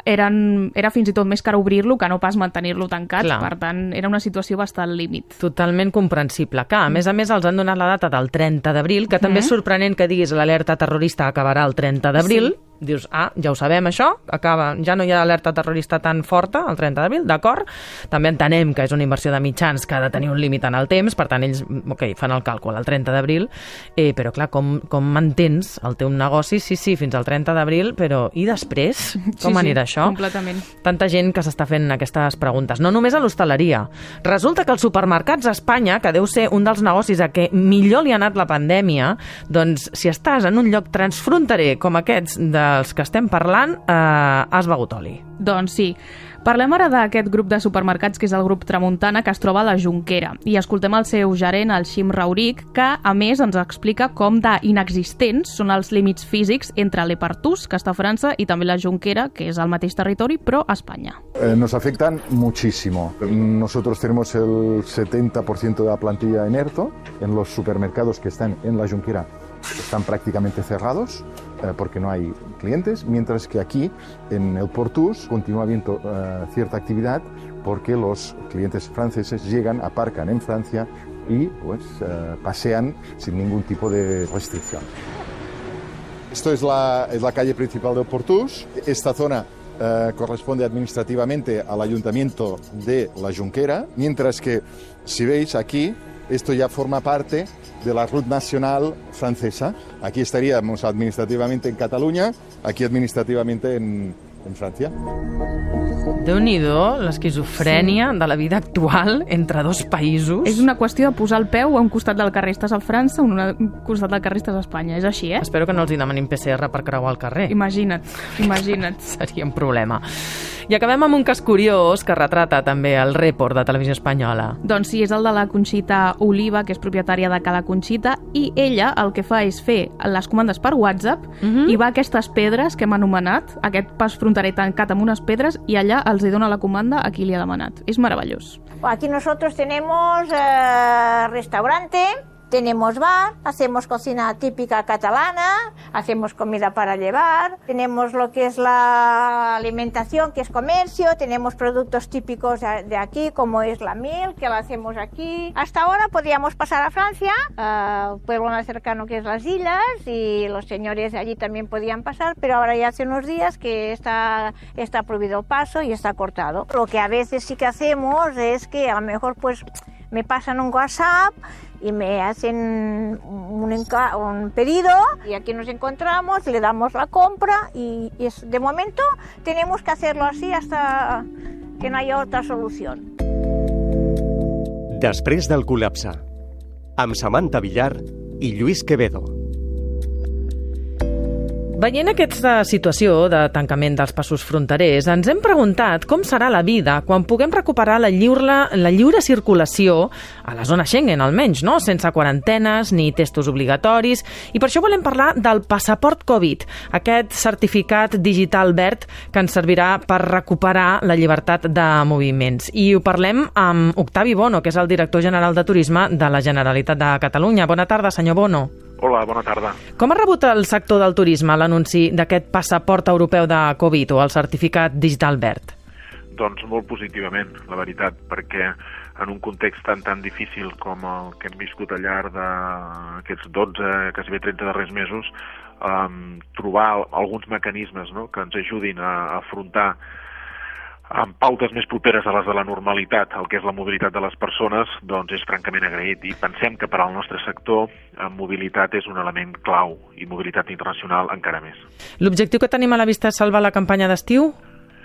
era fins i tot més car obrir-lo que no pas mantenir-lo tancat. Per tant, era una situació bastant límit. Totalment comprensible. Que, a més, els han donat la data del 30 d'abril, que també és sorprenent que diguis l'alerta terrorista acabarà el 30 d'abril. dius, ja ho sabem això, ja no hi ha alerta terrorista tan forta el 30 d'abril, d'acord? També entenem que és una inversió de mitjans que ha de tenir un límit en el temps, per tant ells fan el càlcul el 30 d'abril, però clar, com mantens el teu negoci, sí, fins al 30 d'abril, però i després? Com anirà això? Completament. Tanta gent que s'està fent aquestes preguntes. No només a l'hostaleria. Resulta que els supermercats a Espanya, que deu ser un dels negocis a què millor li ha anat la pandèmia, doncs si estàs en un lloc transfronterer com aquests dels que estem parlant, has begut oli. Doncs sí. Parlem ara d'aquest grup de supermercats que és el grup Tramuntana, que es troba a la Jonquera, i escoltem el seu gerent, el Xim Rauric, que a més ens explica com d'inexistents són els límits físics entre l'Epartús, que està a França, i també la Jonquera, que és el mateix territori, però a Espanya. Nos afectan muchísimo. Nosotros tenemos el 70% de la plantilla en ERTO, en los supermercados que están en la Jonquera están prácticamente cerrados porque no hay clientes, mientras que aquí en el Portús continúa habiendo cierta actividad porque los clientes franceses llegan, aparcan en Francia y pues pasean sin ningún tipo de restricción. Esto es la calle principal del Portús. Esta zona corresponde administrativamente al ayuntamiento de la Jonquera, mientras que si veis aquí, esto ya forma parte de la Ruta Nacional francesa. Aquí estaríamos administrativamente en Cataluña, aquí administrativamente en Francia. Déu-n'hi-do, l'esquizofrènia de la vida actual entre dos països. És una qüestió de posar el peu a un costat del carrer estàs a França, a un costat del carrer estàs a Espanya. És així, Espero que no els hi demanin PCR per creuar el carrer. Imagina't. Seria un problema. I acabem amb un cas curiós que retrata també el Report de Televisió Espanyola. Doncs sí, és el de la Conxita Oliva, que és propietària de Cala Conxita, i ella el que fa és fer les comandes per WhatsApp i va a aquestes pedres que hem anomenat, aquest pas fronterer tancat amb unes pedres, i allà els hi dona la comanda a qui li ha demanat. És meravellós. Aquí nosotros tenemos restaurante, tenemos bar, hacemos cocina típica catalana, hacemos comida para llevar, tenemos lo que es la alimentación, que es comercio, tenemos productos típicos de aquí, como es la miel, que la hacemos aquí. Hasta ahora podíamos pasar a Francia, pueblo más cercano que es las Islas, y los señores de allí también podían pasar, pero ahora ya hace unos días que está prohibido el paso y está cortado. Lo que a veces sí que hacemos es que a lo mejor pues me pasan un WhatsApp y me hacen un pedido y aquí nos encontramos, le damos la compra y de momento tenemos que hacerlo así hasta que no haya otra solución. Després del col·lapse, amb Samantha Villar i Lluís Quevedo. Veient aquesta situació de tancament dels passos fronterers, ens hem preguntat com serà la vida quan puguem recuperar la lliure circulació a la zona Schengen, almenys, no? Sense quarantenes ni testos obligatoris. I per això volem parlar del passaport Covid, aquest certificat digital verd que ens servirà per recuperar la llibertat de moviments. I ho parlem amb Octavi Bono, que és el director general de Turisme de la Generalitat de Catalunya. Bona tarda, senyor Bono. Hola, bona tarda. Com ha rebut el sector del turisme l'anunci d'aquest passaport europeu de Covid o el certificat digital verd? Doncs molt positivament, la veritat, perquè en un context tan difícil com el que hem viscut al llarg d'aquests 12, quasi 30 darrers mesos, trobar alguns mecanismes, no?, que ens ajudin a afrontar amb pautes més properes a les de la normalitat, el que és la mobilitat de les persones, doncs és francament agraït. I pensem que per al nostre sector mobilitat és un element clau i mobilitat internacional encara més. L'objectiu que tenim a la vista és salvar la campanya d'estiu?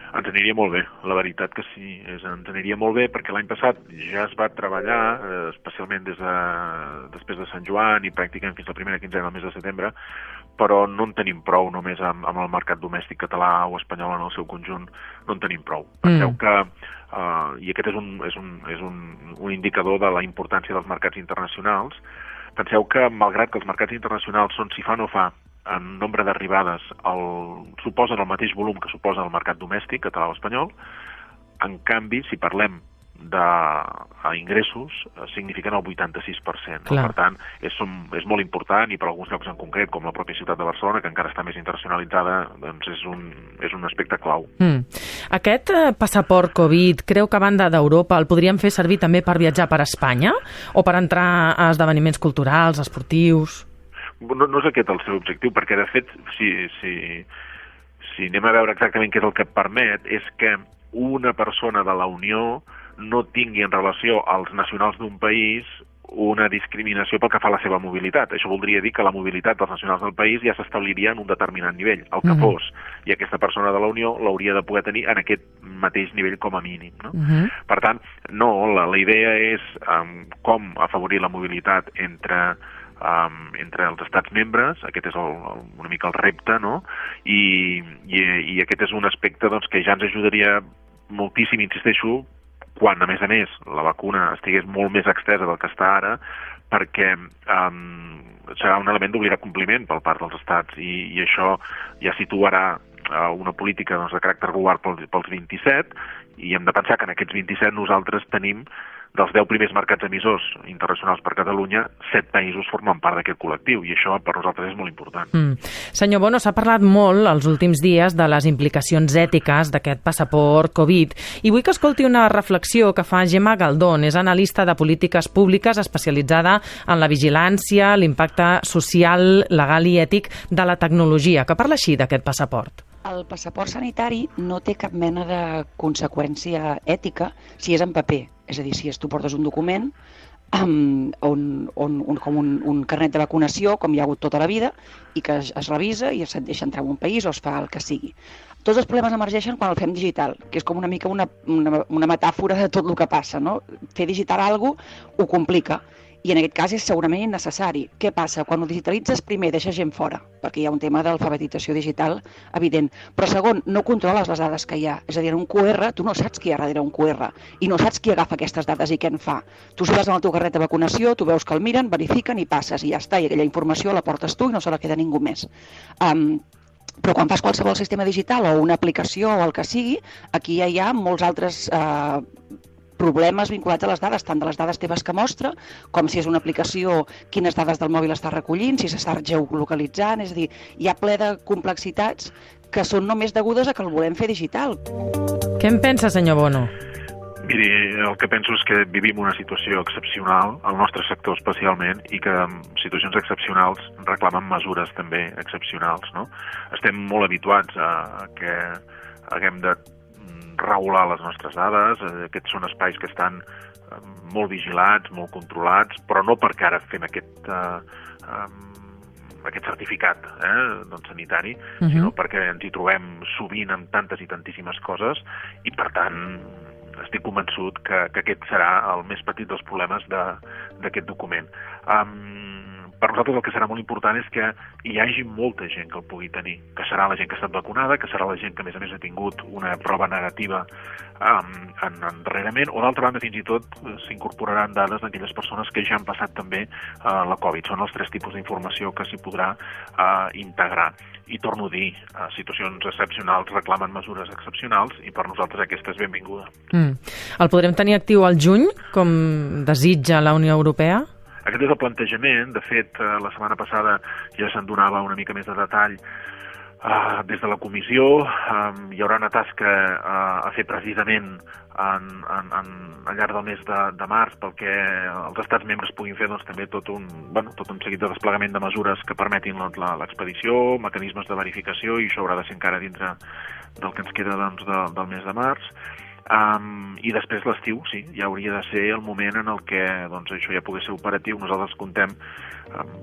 Ens aniria molt bé, la veritat que sí, ens aniria molt bé perquè l'any passat ja es va treballar, especialment després de Sant Joan i pràcticament fins a la primera quinzena del mes de setembre, però no en tenim prou només amb el mercat domèstic català o espanyol en el seu conjunt, no en tenim prou. Penseu que, i aquest és un indicador de la importància dels mercats internacionals, penseu que malgrat que els mercats internacionals són si fa o no fa en nombre d'arribades suposen el mateix volum que suposa el mercat domèstic català o espanyol, en canvi, si parlem d'ingressos, signifiquen el 86%. No? Per tant, és molt important i per alguns llocs en concret, com la pròpia ciutat de Barcelona, que encara està més internacionalitzada, doncs és un aspecte clau. Aquest passaport Covid, creu que a banda d'Europa el podríem fer servir també per viatjar per Espanya o per entrar a esdeveniments culturals, esportius? No és aquest el seu objectiu, perquè de fet, si si anem a veure exactament què és el que permet, és que una persona de la Unió no tingui en relació als nacionals d'un país una discriminació pel que fa a la seva mobilitat. Això voldria dir que la mobilitat dels nacionals del país ja s'establiria en un determinat nivell, el que fos, i aquesta persona de la Unió l'hauria de poder tenir en aquest mateix nivell com a mínim. No? Per tant, no, la idea és com afavorir la mobilitat entre els estats membres. Aquest és una mica el repte, no? I aquest és un aspecte doncs, que ja ens ajudaria moltíssim, insisteixo, quan, a més, la vacuna estigués molt més extesa del que està ara, perquè serà un element d'obligat compliment per part dels estats i això ja situarà una política doncs, de caràcter global pels 27 i hem de pensar que en aquests 27 nosaltres tenim dels 10 primers mercats emissors internacionals per Catalunya, 7 països formen part d'aquest col·lectiu i això per nosaltres és molt important. Senyor Bono, s'ha parlat molt els últims dies de les implicacions ètiques d'aquest passaport Covid i vull que escolti una reflexió que fa Gemma Galdón, és analista de polítiques públiques especialitzada en la vigilància, l'impacte social, legal i ètic de la tecnologia, que parla així d'aquest passaport. El passaport sanitari no té cap mena de conseqüència ètica si és en paper. És a dir, si tu portes un document com un carnet de vacunació, com hi ha hagut tota la vida, i que es revisa i se't deixa entrar en un país o es fa el que sigui. Tots els problemes emergeixen quan el fem digital, que és com una mica una metàfora de tot el que passa, no? Fer digital alguna cosa ho complica. I en aquest cas és segurament innecessari. Què passa? Quan ho digitalitzes, primer deixes gent fora, perquè hi ha un tema d'alfabetització digital evident. Però segon, no controles les dades que hi ha. És a dir, en un QR, tu no saps qui hi ha darrere un QR i no saps qui agafa aquestes dades i què en fa. Tu si vas amb el teu carnet de vacunació, tu veus que el miren, verifiquen i passes i ja està. I aquella informació la portes tu i no se la queda ningú més. Però quan fas qualsevol sistema digital o una aplicació o el que sigui, aquí ja hi ha molts altres problemes vinculats a les dades, tant de les dades teves que mostra, com si és una aplicació, quines dades del mòbil està recollint, si s'està geolocalitzant, és a dir, hi ha ple de complexitats que són només degudes a que el volem fer digital. Què en pensa, senyor Bono? Miri, el que penso és que vivim una situació excepcional, el nostre sector especialment, i que en situacions excepcionals reclamen mesures també excepcionals, no? Estem molt habituats a que haguem de regular les nostres dades, aquests són espais que estan molt vigilats, molt controlats, però no perquè ara fem aquest certificat sanitari, sinó perquè ens hi trobem sovint amb tantes i tantíssimes coses i per tant estic convençut que aquest serà el més petit dels problemes d'aquest document. Per nosaltres el que serà molt important és que hi hagi molta gent que el pugui tenir, que serà la gent que ha estat vacunada, que serà la gent que a més ha tingut una prova negativa darrerament, o d'altra banda fins i tot s'incorporaran dades d'aquelles persones que ja han passat també la Covid. Són els 3 tipus d'informació que s'hi podrà integrar. I torno a dir, situacions excepcionals reclamen mesures excepcionals i per nosaltres aquesta és benvinguda. El podrem tenir actiu al juny, com desitja la Unió Europea? Aquest és el plantejament. De fet, la setmana passada ja se'n donava una mica més de detall des de la comissió. Hi haurà una tasca a fer precisament al llarg del mes de març perquè els estats membres puguin fer també tot un seguit de desplegament de mesures que permetin l'expedició, mecanismes de verificació, i això haurà de ser encara dintre del que ens queda del mes de març. I després l'estiu, sí, ja hauria de ser el moment en el que això ja pogués ser operatiu. Nosaltres contem,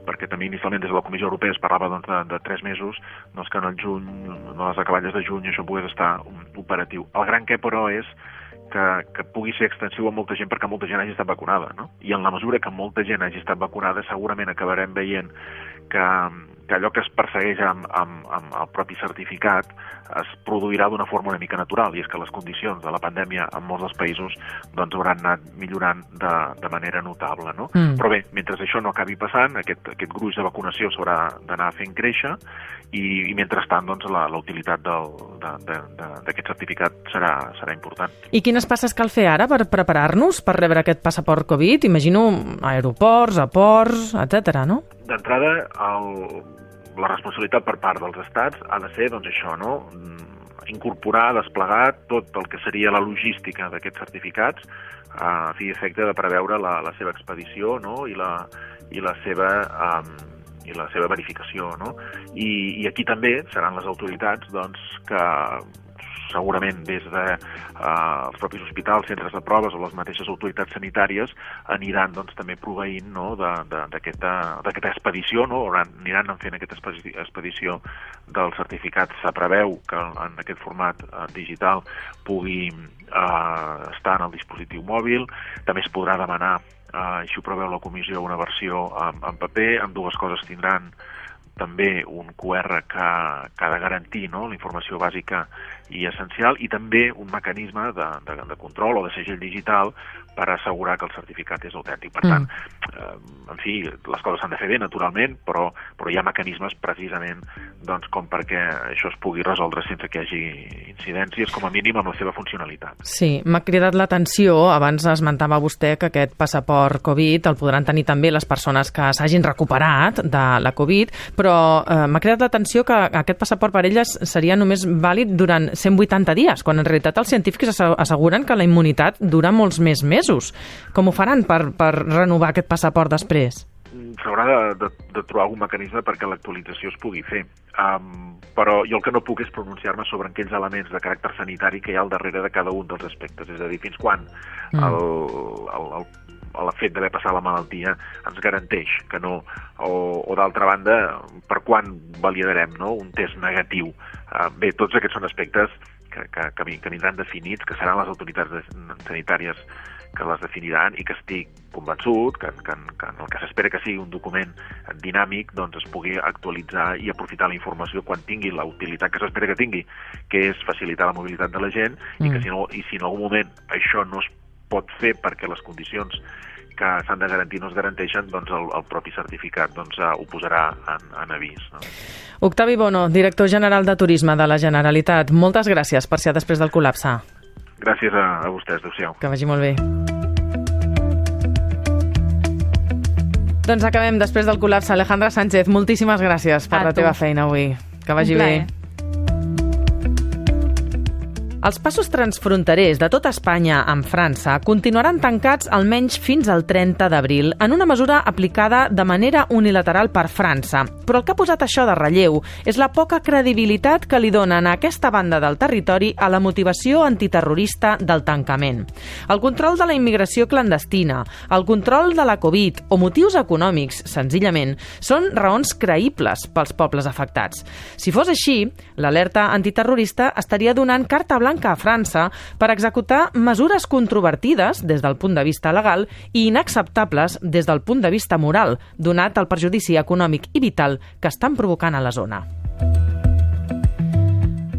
perquè també inicialment des de la Comissió Europea es parlava de 3 mesos, que en el juny, a les acaballes de juny, això pogués estar operatiu. El gran què, però, és que pugui ser extensiu a molta gent perquè molta gent hagi estat vacunada, no? I en la mesura que molta gent hagi estat vacunada segurament acabarem veient que allò que es persegueix amb el propi certificat es produirà d'una forma una mica natural, i és que les condicions de la pandèmia en molts dels països hauran anat millorant de manera notable, no? Però bé, mentre això no acabi passant, aquest gruix de vacunació s'haurà d'anar fent créixer i mentrestant la utilitat d'aquest certificat serà important. I quines passes cal fer ara per preparar-nos per rebre aquest passaport Covid? Imagino aeroports, a ports, etc., no? D'entrada, la responsabilitat per part dels estats ha de ser, això, no? Incorporar, desplegar tot el que seria la logística d'aquests certificats a fi i efecte de preveure la seva expedició, no? I la seva la seva verificació, no? I aquí també seran les autoritats doncs, que segurament des dels propis hospitals, centres de proves o les mateixes autoritats sanitàries aniran doncs, també proveint d'aquesta expedició, no? Aniran fent aquesta expedició dels certificats. Se preveu que en aquest format digital pugui estar en el dispositiu mòbil, també es podrà demanar, així ho preveu la comissió, una versió en paper. Amb dues coses tindran també un QR que ha de garantir, no?, la informació bàsica i essencial, i també un mecanisme de control o de segell digital per assegurar que el certificat és autèntic. Per tant, en fi, les coses s'han de fer bé, naturalment, però hi ha mecanismes precisament doncs, com perquè això es pugui resoldre sense que hi hagi incidències, com a mínim amb la seva funcionalitat. Sí, m'ha cridat l'atenció, abans esmentava vostè que aquest passaport Covid el podran tenir també les persones que s'hagin recuperat de la Covid, però m'ha cridat l'atenció que aquest passaport per elles seria només vàlid durant 180 dies, quan en realitat els científics asseguren que la immunitat dura molts més mesos. Com ho faran per renovar aquest passaport després? S'haurà de trobar algun mecanisme perquè l'actualització es pugui fer. Però jo el que no puc és pronunciar-me sobre aquells elements de caràcter sanitari que hi ha al darrere de cada un dels aspectes. És a dir, fins quan el fet d'haver passat la malaltia ens garanteix que no, o d'altra banda, per quan validarem, no?, un test negatiu. Bé, tots aquests són aspectes que vindran definits, que seran les autoritats sanitàries que les definiran, i que estic convençut que el que s'espera que sigui un document dinàmic doncs es pugui actualitzar i aprofitar la informació quan tingui la utilitat que s'espera que tingui, que és facilitar la mobilitat de la gent, i que si en algun moment això no es pot fer perquè les condicions que s'han de garantir no es garanteixen, doncs el propi certificat ho posarà en avís. No? Octavi Bono, director general de Turisme de la Generalitat, moltes gràcies per ser després del col·lapse. Gràcies a vostès, adéu-siau. Que vagi molt bé. Doncs acabem després del col·lapse. Alejandra Sánchez, moltíssimes gràcies per la teva feina avui. Que vagi bé. Els passos transfronterers de tota Espanya amb França continuaran tancats almenys fins al 30 d'abril, en una mesura aplicada de manera unilateral per França. Però el que ha posat això de relleu és la poca credibilitat que li donen a aquesta banda del territori a la motivació antiterrorista del tancament. El control de la immigració clandestina, el control de la Covid o motius econòmics, senzillament, són raons creïbles pels pobles afectats. Si fos així, l'alerta antiterrorista estaria donant carta blanca a França per executar mesures controvertides des del punt de vista legal i inacceptables des del punt de vista moral, donat el perjudici econòmic i vital que estan provocant a la zona.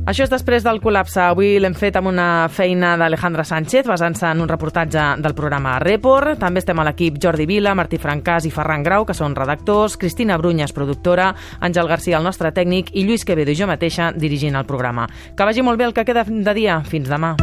Això és després del col·lapse. Avui l'hem fet amb una feina d'Alejandra Sánchez, basant-se en un reportatge del programa Report. També estem a l'equip Jordi Vila, Martí Francàs i Ferran Grau, que són redactors, Cristina Brunyes, productora, Àngel Garcia, el nostre tècnic, i Lluís Quevedo i jo mateixa dirigint el programa. Que vagi molt bé el que queda de dia. Fins demà.